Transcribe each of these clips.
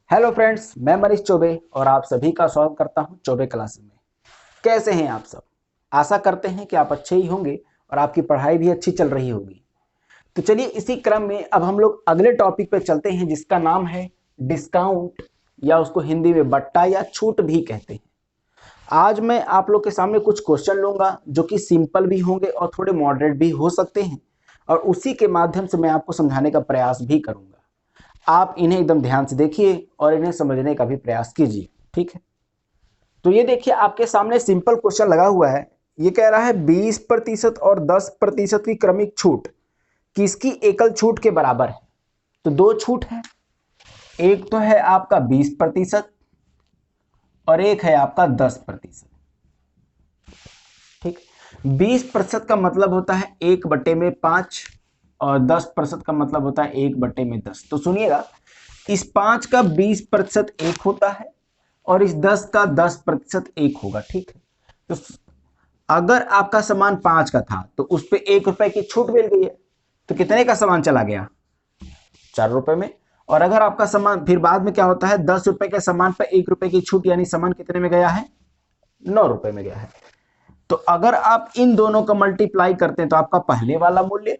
Hello friends, मैं मनीष चौबे और आप सभी का स्वागत करता हूं चौबे क्लासेस में। कैसे हैं आप सब? आशा करते हैं कि आप अच्छे ही होंगे और आपकी पढ़ाई भी अच्छी चल रही होगी। तो चलिए इसी क्रम में अब हम लोग अगले टॉपिक पे चलते हैं, जिसका नाम है डिस्काउंट, या उसको हिंदी में बट्टा या छूट भी कहते हैं। आज मैं आप लोग के सामने कुछ क्वेश्चन लूंगा जो कि सिंपल भी होंगे और थोड़े मॉडरेट भी हो सकते हैं, और उसी के माध्यम से मैं आपको समझाने का प्रयास भी करूंगा। आप इन्हें एकदम ध्यान से देखिए और इन्हें समझने का भी प्रयास कीजिए, ठीक है? तो ये देखिए, आपके सामने सिंपल क्वेश्चन लगा हुआ है। ये कह रहा है 20% और 10% की क्रमिक छूट किसकी एकल छूट के बराबर है? तो दो छूट है, एक तो है आपका 20% और एक है आपका 10%। ठीक, 20% का मतलब होता है 1/5 और 10% का मतलब होता है 1/10। तो सुनिएगा, इस 5 का 20% एक होता है और इस 10 का 10% एक होगा। ठीक है, तो अगर आपका सामान 5 का था तो उस पर 1 रुपए की छूट मिल गई है, तो कितने का सामान चला गया? 4 रुपए में। और अगर आपका सामान फिर बाद में क्या होता है, 10 रुपए के सामान पर 1 रुपए की छूट, यानी सामान कितने में गया है? 9 रुपए में गया है। तो अगर आप इन दोनों का मल्टीप्लाई करते हैं तो आपका पहले वाला मूल्य,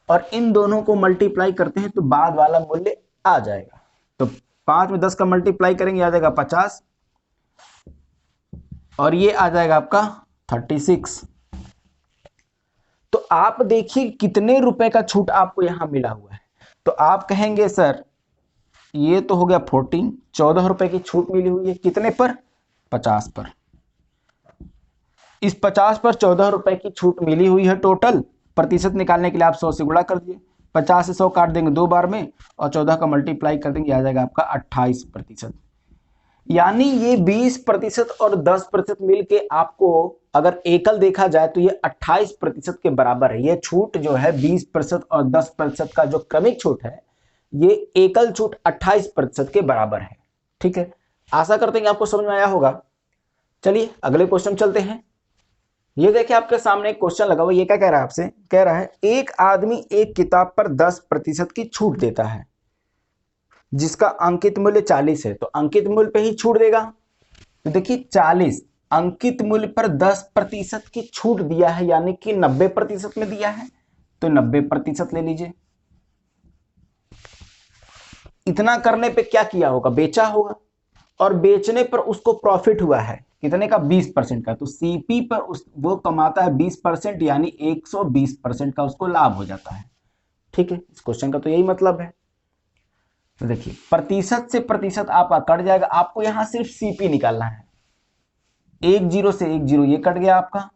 और इन दोनों को मल्टीप्लाई करते हैं तो बाद वाला मूल्य आ जाएगा। तो 5 में 10 का मल्टीप्लाई करेंगे, आ जाएगा 50, और ये आ जाएगा आपका 36। तो आप देखिए कितने रुपए का छूट आपको यहां मिला हुआ है। तो आप कहेंगे सर ये तो हो गया 14, 14 रुपए की छूट मिली हुई है, कितने पर? 50 पर। इस 50 पर 14 रुपए की छूट मिली हुई है टोटल। प्रतिशत निकालने के लिए आप 100 से गुणा कर दिए, 50 से 100 काट देंगे दो बार में, और 14 का मल्टीप्लाई कर देंगे, आ जाएगा आपका 28%। यानी ये 20% और 10% मिलके आपको अगर एकल देखा जाए तो ये 28% के बराबर है। ये छूट जो है 20% और 10% का जो क्रमिक छूट है, ये एकल छूट 28% के बराबर है। ठीक है, आशा करते हैं कि आपको समझ में आया होगा। चलिए अगले क्वेश्चन चलते हैं। ये देखिए आपके सामने एक क्वेश्चन लगा हुआ, ये क्या कह रहा है आपसे? कह रहा है एक आदमी एक किताब पर 10% की छूट देता है जिसका अंकित मूल्य 40 है, तो अंकित मूल्य पे ही छूट देगा। तो देखिए 40 अंकित मूल्य पर 10% की छूट दिया है, यानी कि 90% में दिया है, तो 90% ले लीजिए। इतना करने पे क्या किया होगा? बेचा होगा, और बेचने पर उसको प्रॉफिट हुआ है कितने का? 20% का। तो सीपी पर वो कमाता है 20%, यानी 120% का उसको लाभ हो जाता है। ठीक है, इस क्वेश्चन का तो यही मतलब है। तो देखिए प्रतिशत से प्रतिशत आपका कट जाएगा, आपको यहां सिर्फ सीपी निकालना है। 10 से 10 ये कट गया आपका,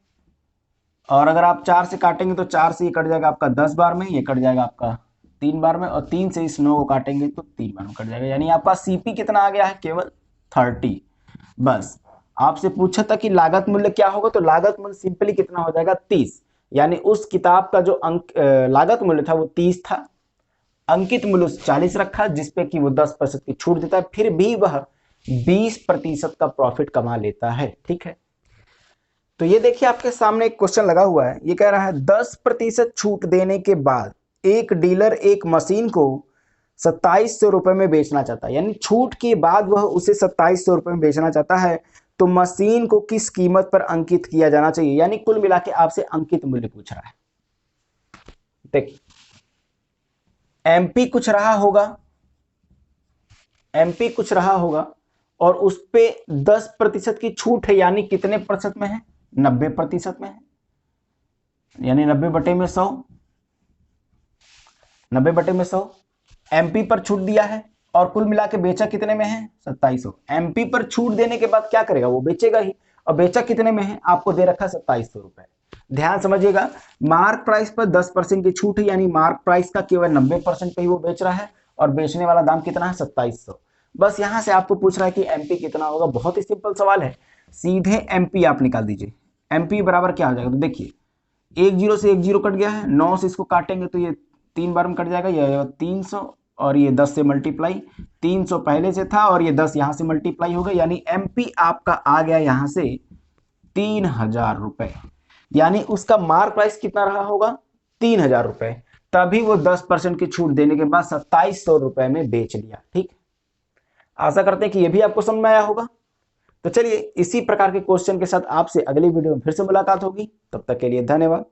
और अगर आप 4 से काटेंगे तो 4 से ये कट जाएगा आपका 10 बार में, ये कट जाएगा आपका 3 बार में, और 3 से इस 9 को काटेंगे तो 3 बार में कट जाएगा, यानी आपका सीपी कितना आ गया है? केवल 30। बस आपसे पूछा था कि लागत मूल्य क्या होगा, तो लागत मूल्य सिंपली कितना हो जाएगा? 30। यानी उस किताब का जो लागत मूल्य था वो 30 था, अंकित मूल्य 40 रखा, जिसपे कि वो 10% की छूट देता है, फिर भी वह 20% का प्रॉफिट कमा लेता है। ठीक है, तो ये देखिए आपके सामने एक क्वेश्चन लगा हुआ है। ये कह रहा है 10% छूट देने के बाद एक डीलर एक मशीन को 2700 रुपए में बेचना चाहता है, यानी छूट के बाद वह उसे 2700 रुपए में बेचना चाहता है, तो मशीन को किस कीमत पर अंकित किया जाना चाहिए? यानी कुल मिला के आपसे अंकित मूल्य पूछ रहा है। देखिए एमपी कुछ रहा होगा, एमपी कुछ रहा होगा, और उस पे 10% की छूट है, यानी कितने प्रतिशत में है? 90% में है, यानी 90/100, 90/100 एमपी पर छूट दिया है, और कुल मिला के बेचा कितने में है? 2700। एमपी पर छूट देने के बाद क्या करेगा? वो बेचेगा ही, और बेचा कितने में है? आपको दे रखा 2700 रुपए। ध्यान समझिएगा, मार्क प्राइस पर 10% की छूट है, यानी मार्क प्राइस का केवल 90% पे ही वो बेच रहा है, और बेचने वाला दाम कितना है? 2700। बस यहां से आपको पूछ रहा है कि एमपी कितना होगा। बहुत ही सिंपल सवाल है, सीधे एमपी आप निकाल दीजिए। एमपी बराबर क्या हो जाएगा? तो देखिए 10 से 10 कट गया है, 9 से इसको काटेंगे तो ये 3 बार में कट जाएगा, ये 300, और ये 10 से मल्टीप्लाई, 300 पहले से था और ये 10 यहां से मल्टीप्लाई हो गया, यानी एमपी आपका आ गया यहां से 3000 रुपए। यानी उसका मार्क प्राइस कितना रहा होगा? 3000 रुपए। तभी वो 10% की छूट देने के बाद 2700 रुपए में बेच लिया। ठीक, आशा करते हैं कि ये भी आपको समझ में आया होगा। तो चलिए इसी प्रकार के क्वेश्चन के साथ आपसे अगली वीडियो में फिर से मुलाकात होगी। तब तक के लिए धन्यवाद।